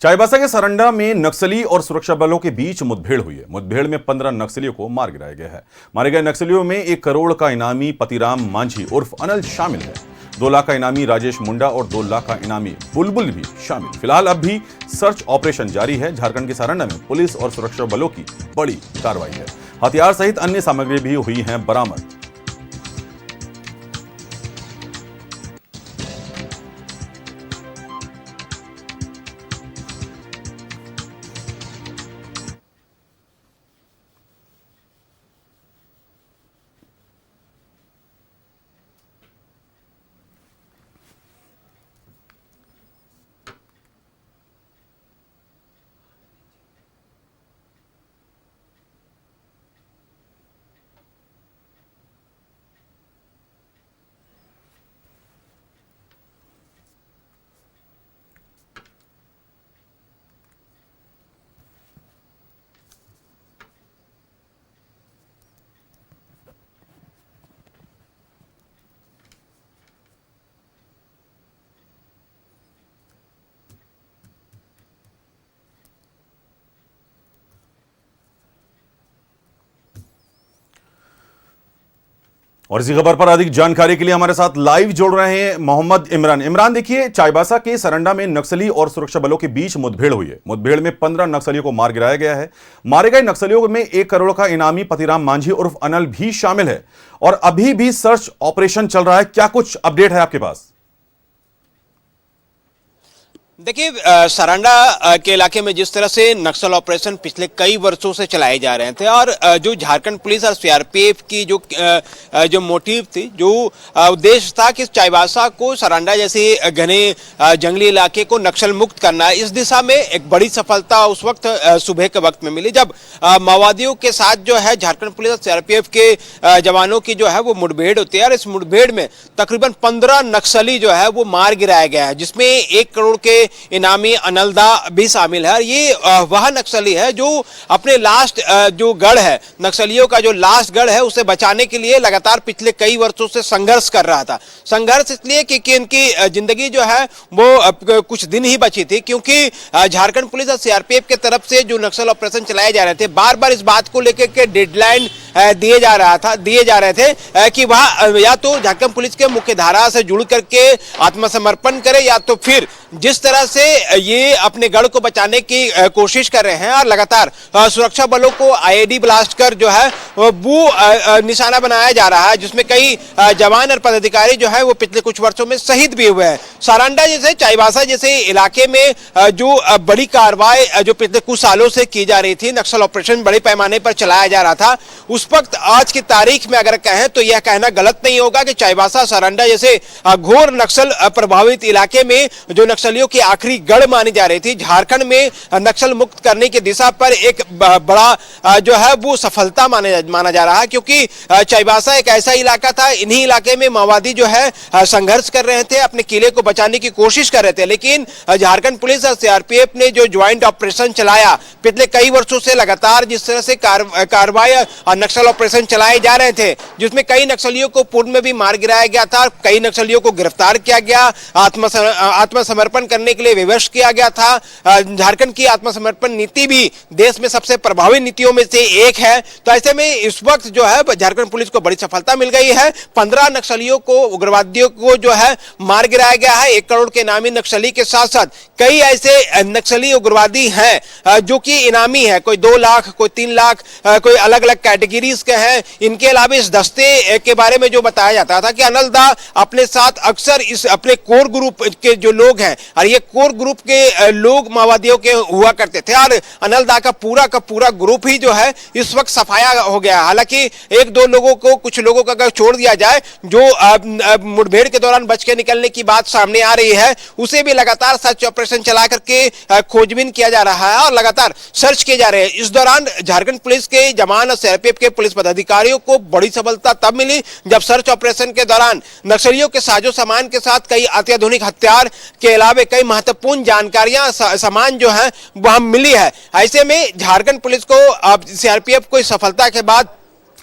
चाईबासा के सरंडा में नक्सली और सुरक्षा बलों के बीच मुठभेड़ हुई है। मुठभेड़ में 15 नक्सलियों को मार गिराया गया है। मारे गए नक्सलियों में 1 करोड़ का इनामी पतिराम मांझी उर्फ अनल शामिल है। 2 लाख का इनामी राजेश मुंडा और 2 लाख का इनामी बुलबुल भी शामिल। फिलहाल अब भी सर्च ऑपरेशन जारी है। झारखंड के सरंडा में पुलिस और सुरक्षा बलों की बड़ी कार्रवाई है। हथियार सहित अन्य सामग्री भी हुई है बरामद। और इसी खबर पर अधिक जानकारी के लिए हमारे साथ लाइव जोड़ रहे हैं मोहम्मद इमरान। इमरान, देखिए, चाईबासा के सरंडा में नक्सली और सुरक्षा बलों के बीच मुठभेड़ हुई है। मुठभेड़ में 15 नक्सलियों को मार गिराया गया है। मारे गए नक्सलियों में 1 करोड़ का इनामी पतिराम मांझी उर्फ अनल भी शामिल है और अभी भी सर्च ऑपरेशन चल रहा है। क्या कुछ अपडेट है आपके पास? देखिए, सरंडा के इलाके में जिस तरह से नक्सल ऑपरेशन पिछले कई वर्षों से चलाए जा रहे थे और जो झारखंड पुलिस और सीआरपीएफ की जो मोटिव थी, जो उद्देश्य था कि चाईबासा को, सरंडा जैसे घने जंगली इलाके को नक्सल मुक्त करना, इस दिशा में एक बड़ी सफलता उस वक्त सुबह के वक्त में मिली जब माओवादियों के साथ जो है झारखंड पुलिस और सीआरपीएफ के जवानों की जो है वो मुठभेड़ होती है और इस मुठभेड़ में तकरीबन 15 नक्सली जो है वो मार गिराया गया है, जिसमें 1 करोड़ के इनामी अनलदा भी शामिल है। ये वह नक्सली है जो अपने लास्ट जो गढ़ है, नक्सलियों का जो लास्ट गढ़ है, उसे बचाने के लिए लगातार पिछले कई वर्षों से संघर्ष कर रहा था। संघर्ष इसलिए कि इनकी जिंदगी जो है वो कुछ दिन ही बची थी, क्योंकि झारखंड पुलिस और सीआरपीएफ के तरफ से जो नक्सल ऑपरेशन चलाए जा रहे थे, बार बार इस बात को लेकर के डेडलाइन दिए जा रहे थे कि वह या तो झारखंड पुलिस के मुख्य धारा से जुड़ करके आत्मसमर्पण करे, या तो फिर जिस तरह से ये अपने गढ़ को बचाने की कोशिश कर रहे हैं और लगातार सुरक्षा बलों को आईईडी ब्लास्ट कर जो है वो निशाना बनाया जा रहा है, जिसमें कई जवान और पदाधिकारी जो है वो पिछले कुछ वर्षों में शहीद भी हुए हैं। सरंडा जैसे, चाईबासा जैसे इलाके में जो बड़ी कार्रवाई जो पिछले कुछ सालों से की जा रही थी, नक्सल ऑपरेशन बड़े पैमाने पर चलाया जा रहा था, उस वक्त आज की तारीख में अगर कहें तो यह कहना गलत नहीं होगा कि चाईबासा, सरंडा जैसे घोर नक्सल प्रभावित इलाके में जो नक्सलियों की आखिरी गढ़ मानी जा रही थी, झारखंड में नक्सल मुक्त करने की दिशा पर एक बड़ा जो है वो सफलता माना जा रहा है, क्योंकि चाईबासा एक ऐसा इलाका था, इन्हीं इलाके में माओवादी जो है संघर्ष कर रहे थे, अपने किले को बचाने की कोशिश कर रहे थे। लेकिन झारखंड पुलिस और सीआरपीएफ ने जो ज्वाइंट ऑपरेशन चलाया पिछले कई वर्षों से, लगातार जिस तरह से कार्रवाई और नक्सल ऑपरेशन चलाए जा रहे थे, जिसमें कई नक्सलियों को पूर्व में भी मार गिराया गया था, कई नक्सलियों को गिरफ्तार किया गया, आत्मसमर्पण करने के लिए विवश किया गया था। झारखंड की आत्मसमर्पण नीति भी देश में सबसे प्रभावी नीतियों में से एक है। तो ऐसे में इस वक्त जो है झारखंड पुलिस को बड़ी सफलता मिल गई है। 15 नक्सलियों को, उग्रवादियों को जो है मार गिराया गया है। 1 करोड़ के इनामी नक्सली के साथ साथ कई ऐसे नक्सली उग्रवादी हैं जो कि इनामी है, कोई 2 लाख, कोई 3 लाख, कोई अलग अलग कैटेगरीज के हैं। इनके अलावा इस दस्ते के बारे में जो बताया जाता था कि अनलदा अपने साथ अक्सर इस अपने कोर ग्रुप के जो लोग हैं, और ये कोर ग्रुप के लोग माओवादियों के हुआ करते थे, और अनलदा का पूरा ग्रुप ही जो है इस वक्त सफाया हो गया। हालांकि 1-2 लोगों को, कुछ लोगों को अगर छोड़ दिया जाए जो मुठभेड़ के दौरान बच के निकलने की बात सामने आ रही है, उसे भी लगातार सर्च ऑपरेशन चला करके खोजबीन किया जा रहा है और लगातार सर्च किए जा रहे हैं। इस दौरान झारखंड पुलिस के जवान और सीआरपीएफ के पुलिस पदाधिकारियों को बड़ी सफलता तब मिली जब सर्च ऑपरेशन के दौरान नक्सलियों के साजो सामान के साथ कई अत्याधुनिक हथियार के अलावा कई महत्वपूर्ण जानकारियां, सामान जो है वह मिली है। ऐसे में झारखंड पुलिस को अब सीआरपीएफ को इस सफलता के बाद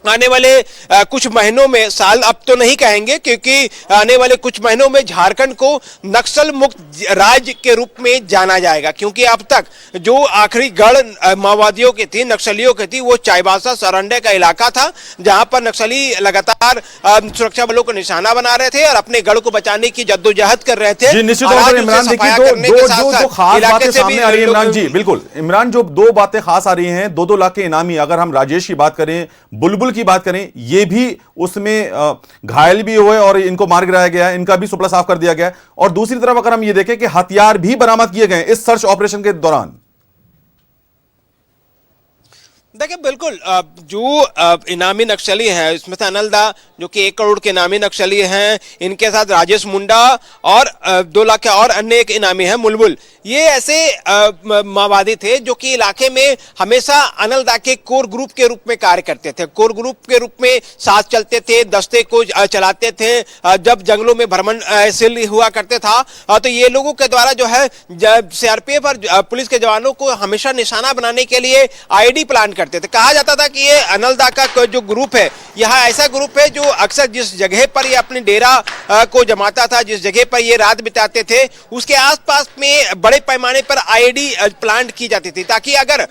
आने वाले कुछ महीनों में, साल अब तो नहीं कहेंगे क्योंकि आने वाले कुछ महीनों में झारखंड को नक्सल मुक्त राज्य के रूप में जाना जाएगा, क्योंकि अब तक जो आखिरी गढ़ माओवादियों की थी, नक्सलियों की थी, वो चाईबासा सरंडे का इलाका था, जहां पर नक्सली लगातार सुरक्षा बलों को निशाना बना रहे थे और अपने गढ़ को बचाने की जद्दोजहद कर रहे थे। जी, निश्चित तौर पर इमरान देखिए दो खास बातें सामने आ रही है इमरान जी। बिल्कुल इमरान, जो दो बातें खास आ रही हैं, 2-2 लाख के इनामी, अगर हम राजेश की बात करें, बुलबुल की बात करें, ये भी उसमें घायल भी हुए और इनको मार गिराया गया, इनका भी सुपड़ा साफ कर दिया गया। और दूसरी तरफ अगर हम ये देखें कि हथियार भी बरामद किए गए इस सर्च ऑपरेशन के दौरान। देखिए बिल्कुल, जो इनामी नक्सली हैं, इसमें से अनलदा जो कि 1 करोड़ के इनामी नक्सली हैं, इनके साथ राजेश मुंडा और 2 लाख के और अन्य एक इनामी हैं बुलबुल। ये ऐसे माओवादी थे जो कि इलाके में हमेशा अनलदा के कोर ग्रुप के रूप में कार्य करते थे, कोर ग्रुप के रूप में साथ चलते थे, दस्ते को चलाते थे। जब जंगलों में भ्रमण हुआ करते था तो ये लोगों के द्वारा जो है सीआरपीएफ और पुलिस के जवानों को हमेशा निशाना बनाने के लिए आईडी प्लान करते थे। कहा जाता था कि ये अनलदा का जो ग्रुप है, यह ऐसा ग्रुप है जो अक्सर जिस जगह पर ये अपने डेरा को जमाता था, जिस जगह पर ये रात बिताते थे, उसके आसपास में बड़े पैमाने पर आईडी प्लांट की जाती थी, ताकि अगर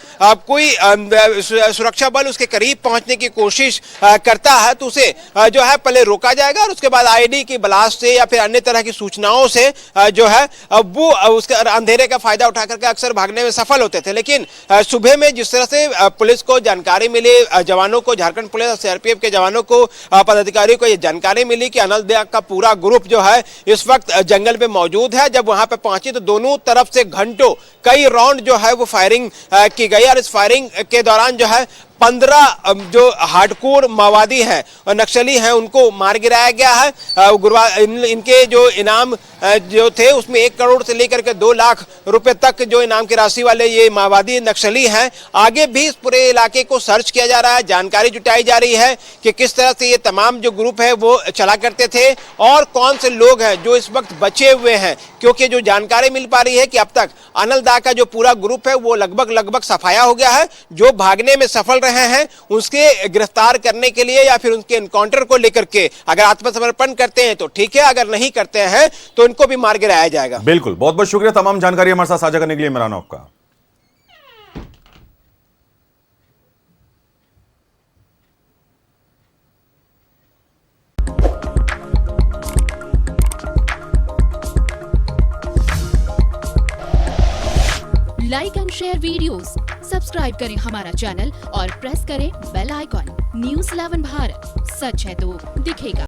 कोई सुरक्षा बल उसके करीब पहुंचने की कोशिश करता है तो उसे जो है पहले रोका जाएगा और उसके बाद आईडी की ब्लास्ट से या फिर अन्य तरह की सूचनाओं से जो है वो उसके अंधेरे का फायदा उठा करके अक्सर भागने में सफल होते थे। लेकिन सुबह में जिस तरह से पुलिस को जानकारी मिली, जवानों को, झारखंड पुलिस और सीआरपीएफ के जवानों को, पदाधिकारियों को ये जानकारी मिली कि अनलदा का पूरा ग्रुप जो है इस वक्त जंगल में मौजूद है। जब वहां पे पहुंची तो दोनों तरफ से घंटों कई राउंड जो है वो फायरिंग की गई और इस फायरिंग के दौरान जो है 15 जो हार्डकोर माओवादी हैं और नक्सली हैं उनको मार गिराया गया है। इनके जो इनाम जो थे उसमें 1 करोड़ से लेकर के 2 लाख रुपए तक जो इनाम की राशि वाले ये माओवादी नक्सली हैं। आगे भी इस पूरे इलाके को सर्च किया जा रहा है, जानकारी जुटाई जा रही है कि किस तरह से ये तमाम जो ग्रुप है वो चला करते थे और कौन से लोग हैं जो इस वक्त बचे हुए हैं, क्योंकि जो जानकारी मिल पा रही है कि अब तक अनलदा का जो पूरा ग्रुप है वो लगभग सफाया हो गया है। जो भागने में सफल रहे हैं उसके गिरफ्तार करने के लिए या फिर उनके एनकाउंटर को लेकर के अगर आत्मसमर्पण करते हैं तो ठीक है, अगर नहीं करते हैं तो इनको भी मार गिराया जाएगा। बिल्कुल, बहुत बहुत शुक्रिया तमाम जानकारी हमारे साथ साझा करने के लिए इमरान आपका। Like and share videos, subscribe करें हमारा चैनल और प्रेस करें बेल आइकॉन। न्यूज़ 11 भारत, सच है तो दिखेगा।